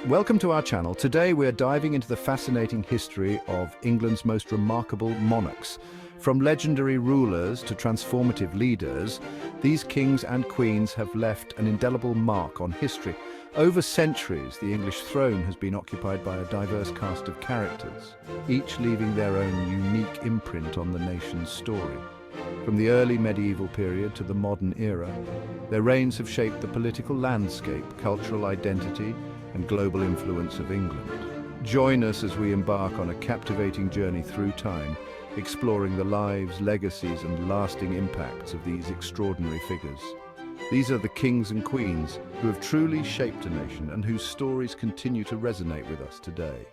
Welcome to our channel. Today we're diving into the fascinating history of England's most remarkable monarchs. From legendary rulers to transformative leaders, these kings and queens have left an indelible mark on history. Over centuries, the English throne has been occupied by a diverse cast of characters, each leaving their own unique imprint on the nation's story. From the early medieval period to the modern era, their reigns have shaped the political landscape, cultural identity, and global influence of England. Join us as we embark on a captivating journey through time, exploring the lives, legacies, and lasting impacts of these extraordinary figures. These are the kings and queens who have truly shaped a nation and whose stories continue to resonate with us today.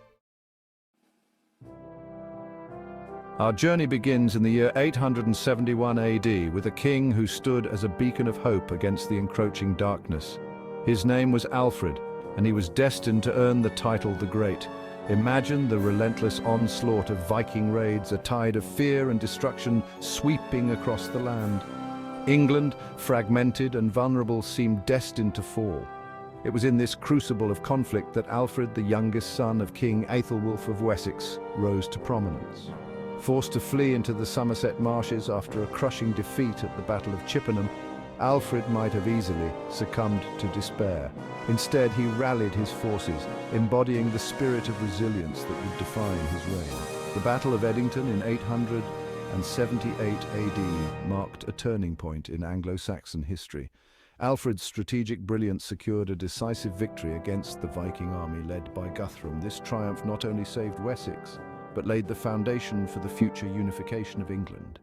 Our journey begins in the year 871 AD with a king who stood as a beacon of hope against the encroaching darkness. His name was Alfred, and he was destined to earn the title the Great. Imagine the relentless onslaught of Viking raids, a tide of fear and destruction sweeping across the land. England, fragmented and vulnerable, seemed destined to fall. It was in this crucible of conflict that Alfred, the youngest son of King Aethelwulf of Wessex, rose to prominence. Forced to flee into the Somerset marshes after a crushing defeat at the Battle of Chippenham, Alfred might have easily succumbed to despair. Instead, he rallied his forces, embodying the spirit of resilience that would define his reign. The Battle of Edington in 878 AD marked a turning point in Anglo-Saxon history. Alfred's strategic brilliance secured a decisive victory against the Viking army led by Guthrum. This triumph not only saved Wessex, but laid the foundation for the future unification of England.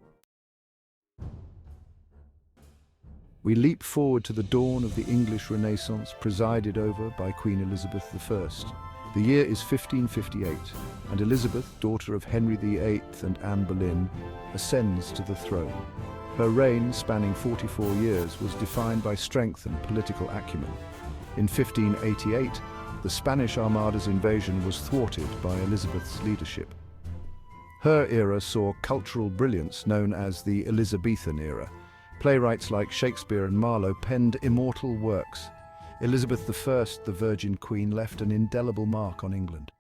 We leap forward to the dawn of the English Renaissance, presided over by Queen Elizabeth I. The year is 1558, and Elizabeth, daughter of Henry VIII and Anne Boleyn, ascends to the throne. Her reign, spanning 44 years, was defined by strength and political acumen. In 1588, the Spanish Armada's invasion was thwarted by Elizabeth's leadership. Her era saw cultural brilliance known as the Elizabethan era. Playwrights like Shakespeare and Marlowe penned immortal works. Elizabeth I, the Virgin Queen, left an indelible mark on England.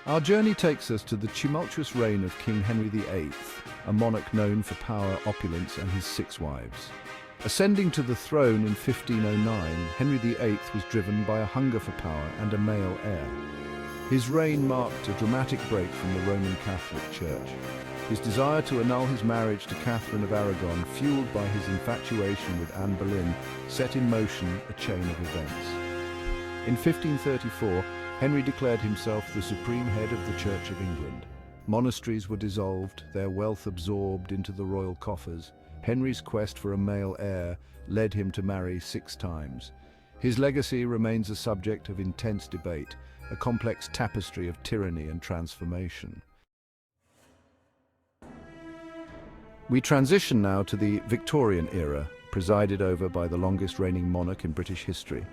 Our journey takes us to the tumultuous reign of King Henry VIII, a monarch known for power, opulence, and his 6 wives. Ascending to the throne in 1509, Henry VIII was driven by a hunger for power and a male heir. His reign marked a dramatic break from the Roman Catholic Church. His desire to annul his marriage to Catherine of Aragon, fueled by his infatuation with Anne Boleyn, set in motion a chain of events. In 1534, Henry declared himself the supreme head of the Church of England. Monasteries were dissolved, their wealth absorbed into the royal coffers. Henry's quest for a male heir led him to marry 6 times. His legacy remains a subject of intense debate, a complex tapestry of tyranny and transformation. We transition now to the Victorian era, presided over by the longest reigning monarch in British history,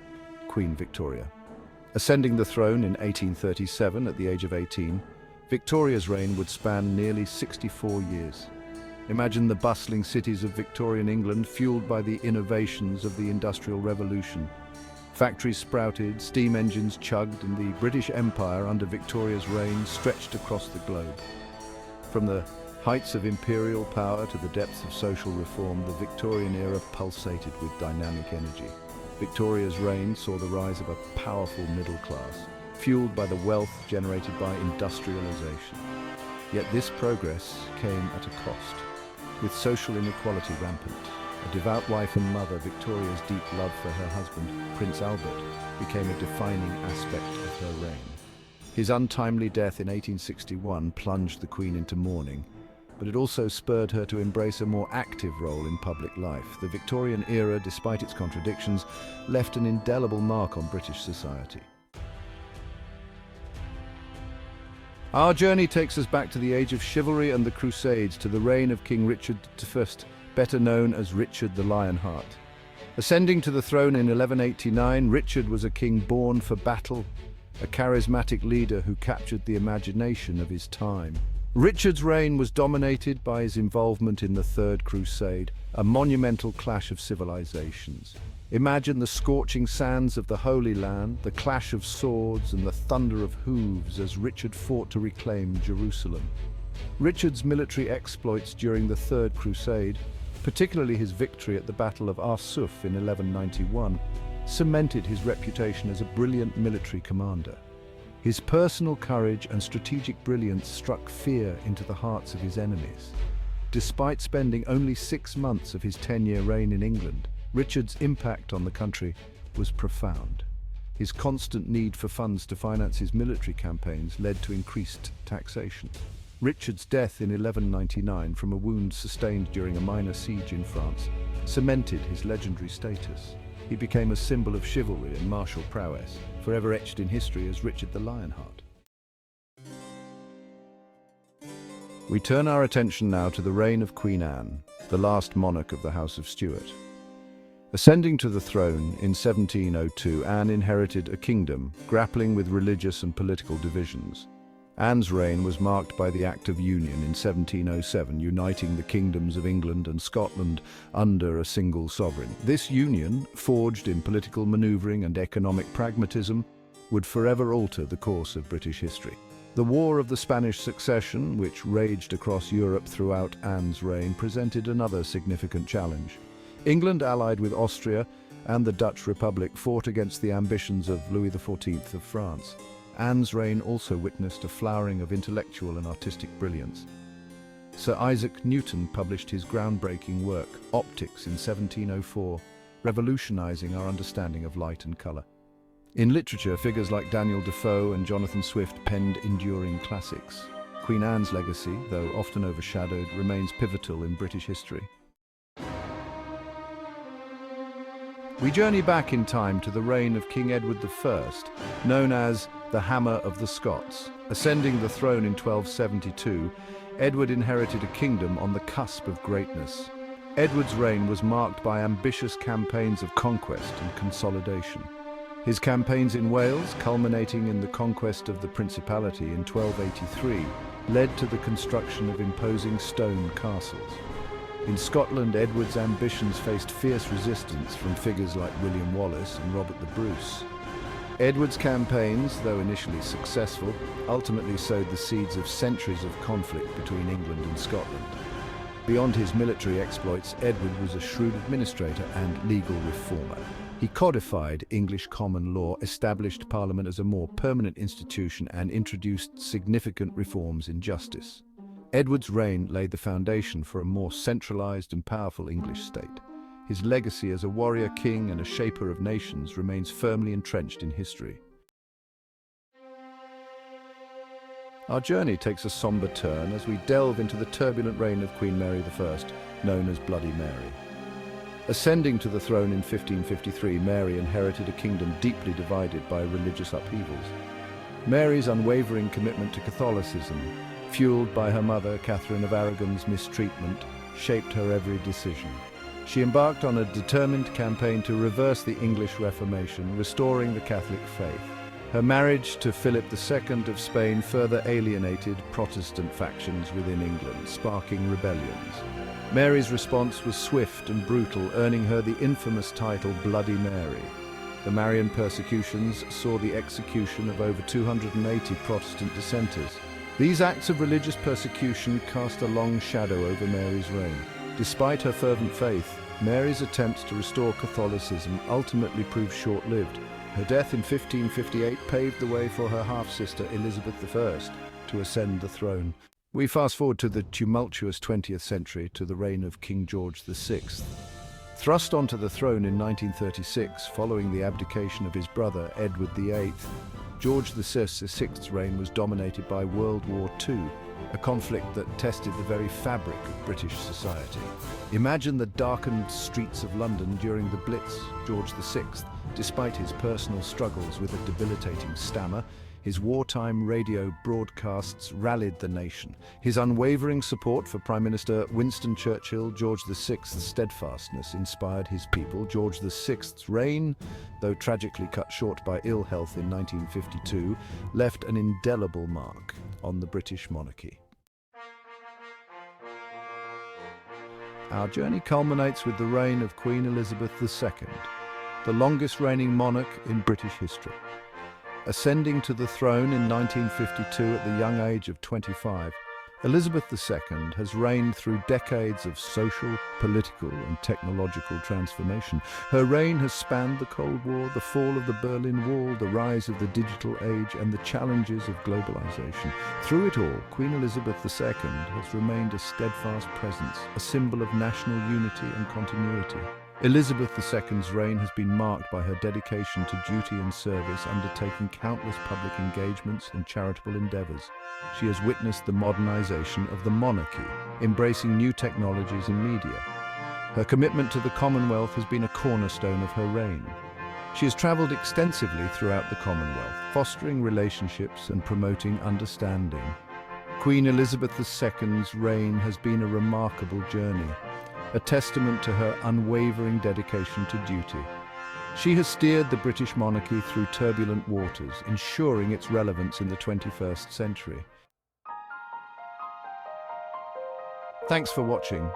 Queen Victoria. Ascending the throne in 1837 at the age of 18, Victoria's reign would span nearly 64 years. Imagine the bustling cities of Victorian England fueled by the innovations of the Industrial Revolution. Factories sprouted, steam engines chugged, and the British Empire under Victoria's reign stretched across the globe. From the heights of imperial power to the depths of social reform, the Victorian era pulsated with dynamic energy. Victoria's reign saw the rise of a powerful middle class, fueled by the wealth generated by industrialization. Yet this progress came at a cost. With social inequality rampant, a devout wife and mother, Victoria's deep love for her husband, Prince Albert, became a defining aspect of her reign. His untimely death in 1861 plunged the Queen into mourning, but it also spurred her to embrace a more active role in public life. The Victorian era, despite its contradictions, left an indelible mark on British society. Our journey takes us back to the age of chivalry and the Crusades, to the reign of King Richard I, better known as Richard the Lionheart. Ascending to the throne in 1189, Richard was a king born for battle, a charismatic leader who captured the imagination of his time. Richard's reign was dominated by his involvement in the Third Crusade, a monumental clash of civilizations. Imagine the scorching sands of the Holy Land, the clash of swords and the thunder of hooves as Richard fought to reclaim Jerusalem. Richard's military exploits during the Third Crusade, particularly his victory at the Battle of Arsuf in 1191, cemented his reputation as a brilliant military commander. His personal courage and strategic brilliance struck fear into the hearts of his enemies. Despite spending only 6 months of his 10-year reign in England, Richard's impact on the country was profound. His constant need for funds to finance his military campaigns led to increased taxation. Richard's death in 1199 from a wound sustained during a minor siege in France cemented his legendary status. He became a symbol of chivalry and martial prowess, forever etched in history as Richard the Lionheart. We turn our attention now to the reign of Queen Anne, the last monarch of the House of Stuart. Ascending to the throne in 1702, Anne inherited a kingdom grappling with religious and political divisions. Anne's reign was marked by the Act of Union in 1707, uniting the kingdoms of England and Scotland under a single sovereign. This union, forged in political manoeuvring and economic pragmatism, would forever alter the course of British history. The War of the Spanish Succession, which raged across Europe throughout Anne's reign, presented another significant challenge. England, allied with Austria and the Dutch Republic, fought against the ambitions of Louis XIV of France. Anne's reign also witnessed a flowering of intellectual and artistic brilliance. Sir Isaac Newton published his groundbreaking work, Optics, in 1704, revolutionizing our understanding of light and color. In literature, figures like Daniel Defoe and Jonathan Swift penned enduring classics. Queen Anne's legacy, though often overshadowed, remains pivotal in British history. We journey back in time to the reign of King Edward I, known as the Hammer of the Scots. Ascending the throne in 1272, Edward inherited a kingdom on the cusp of greatness. Edward's reign was marked by ambitious campaigns of conquest and consolidation. His campaigns in Wales, culminating in the conquest of the Principality in 1283, led to the construction of imposing stone castles. In Scotland, Edward's ambitions faced fierce resistance from figures like William Wallace and Robert the Bruce. Edward's campaigns, though initially successful, ultimately sowed the seeds of centuries of conflict between England and Scotland. Beyond his military exploits, Edward was a shrewd administrator and legal reformer. He codified English common law, established Parliament as a more permanent institution, and introduced significant reforms in justice. Edward's reign laid the foundation for a more centralized and powerful English state. His legacy as a warrior king and a shaper of nations remains firmly entrenched in history. Our journey takes a somber turn as we delve into the turbulent reign of Queen Mary I, known as Bloody Mary. Ascending to the throne in 1553, Mary inherited a kingdom deeply divided by religious upheavals. Mary's unwavering commitment to Catholicism, fueled by her mother, Catherine of Aragon's mistreatment, shaped her every decision. She embarked on a determined campaign to reverse the English Reformation, restoring the Catholic faith. Her marriage to Philip II of Spain further alienated Protestant factions within England, sparking rebellions. Mary's response was swift and brutal, earning her the infamous title Bloody Mary. The Marian persecutions saw the execution of over 280 Protestant dissenters. These acts of religious persecution cast a long shadow over Mary's reign. Despite her fervent faith, Mary's attempts to restore Catholicism ultimately proved short-lived. Her death in 1558 paved the way for her half-sister Elizabeth I to ascend the throne. We fast forward to the tumultuous 20th century, to the reign of King George VI. Thrust onto the throne in 1936, following the abdication of his brother Edward VIII, George VI's reign was dominated by World War II, a conflict that tested the very fabric of British society. Imagine the darkened streets of London during the Blitz. George VI, despite his personal struggles with a debilitating stammer, his wartime radio broadcasts rallied the nation. His unwavering support for Prime Minister Winston Churchill, George VI's steadfastness inspired his people. George VI's reign, though tragically cut short by ill health in 1952, left an indelible mark on the British monarchy. Our journey culminates with the reign of Queen Elizabeth II, the longest reigning monarch in British history. Ascending to the throne in 1952 at the young age of 25, Elizabeth II has reigned through decades of social, political and technological transformation. Her reign has spanned the Cold War, the fall of the Berlin Wall, the rise of the digital age and the challenges of globalization. Through it all, Queen Elizabeth II has remained a steadfast presence, a symbol of national unity and continuity. Elizabeth II's reign has been marked by her dedication to duty and service, undertaking countless public engagements and charitable endeavors. She has witnessed the modernization of the monarchy, embracing new technologies and media. Her commitment to the Commonwealth has been a cornerstone of her reign. She has traveled extensively throughout the Commonwealth, fostering relationships and promoting understanding. Queen Elizabeth II's reign has been a remarkable journey, a testament to her unwavering dedication to duty. She has steered the British monarchy through turbulent waters, ensuring its relevance in the 21st century. Thanks for watching.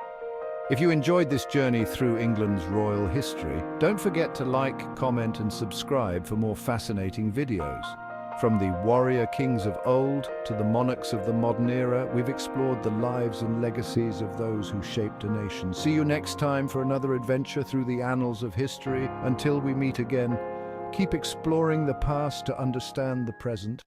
If you enjoyed this journey through England's royal history, don't forget to like, comment and subscribe for more fascinating videos. From the warrior kings of old to the monarchs of the modern era, we've explored the lives and legacies of those who shaped a nation. See you next time for another adventure through the annals of history. Until we meet again, keep exploring the past to understand the present.